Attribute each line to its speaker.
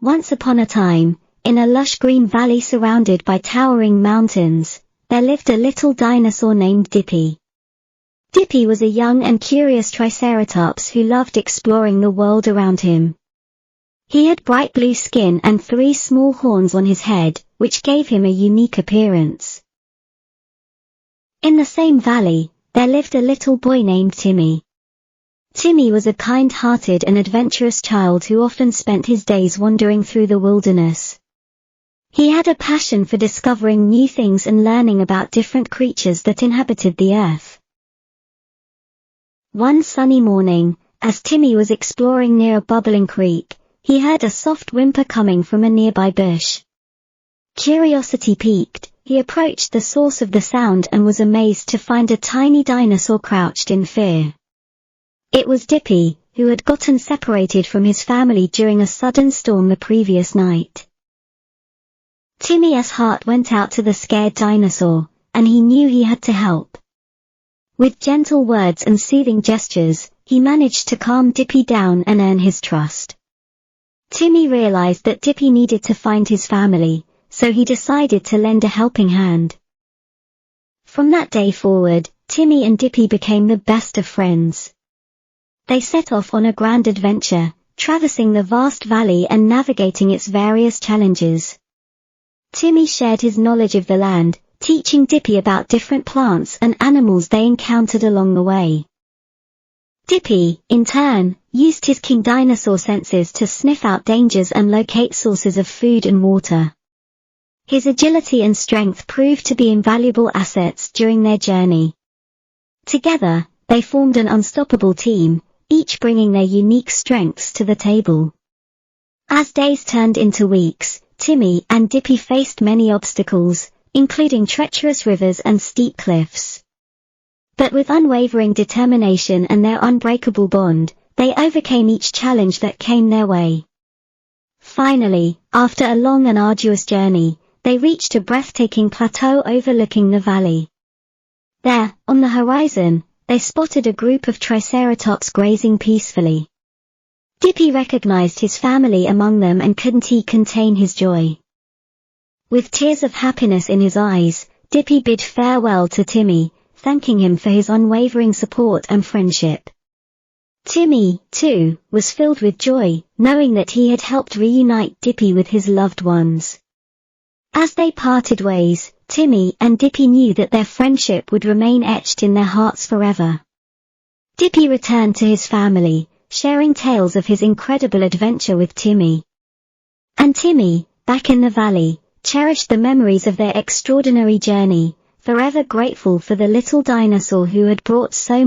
Speaker 1: Once upon a time, in a lush green valley surrounded by towering mountains, there lived a little dinosaur named Dippy. Dippy was a young and curious triceratops who loved exploring the world around him. He had bright blue skin and 3 small horns on his head, which gave him a unique appearance. In the same valley, there lived a little boy named Timmy. Timmy was a kind-hearted and adventurous child who often spent his days wandering through the wilderness. He had a passion for discovering new things and learning about different creatures that inhabited the earth. One sunny morning, as Timmy was exploring near a bubbling creek, he heard a soft whimper coming from a nearby bush. Curiosity piqued, he approached the source of the sound and was amazed to find a tiny dinosaur crouched in fear. It was Dippy, who had gotten separated from his family during a sudden storm the previous night. Timmy's heart went out to the scared dinosaur, and he knew he had to help. With gentle words and soothing gestures, he managed to calm Dippy down and earn his trust. Timmy realized that Dippy needed to find his family, so he decided to lend a helping hand. From that day forward, Timmy and Dippy became the best of friends. They set off on a grand adventure, traversing the vast valley and navigating its various challenges. Timmy shared his knowledge of the land, teaching Dippy about different plants and animals they encountered along the way. Dippy, in turn, used his king dinosaur senses to sniff out dangers and locate sources of food and water. His agility and strength proved to be invaluable assets during their journey. Together, they formed an unstoppable team, each bringing their unique strengths to the table. As days turned into weeks, Timmy and Dippy faced many obstacles, including treacherous rivers and steep cliffs. But with unwavering determination and their unbreakable bond, they overcame each challenge that came their way. Finally, after a long and arduous journey, they reached a breathtaking plateau overlooking the valley. There, on the horizon, they spotted a group of triceratops grazing peacefully. Dippy recognized his family among them and couldn't contain his joy. With tears of happiness in his eyes, Dippy bid farewell to Timmy, thanking him for his unwavering support and friendship. Timmy, too, was filled with joy, knowing that he had helped reunite Dippy with his loved ones. As they parted ways, Timmy and Dippy knew that their friendship would remain etched in their hearts forever. Dippy returned to his family, sharing tales of his incredible adventure with Timmy. And Timmy, back in the valley, cherished the memories of their extraordinary journey, forever grateful for the little dinosaur who had brought so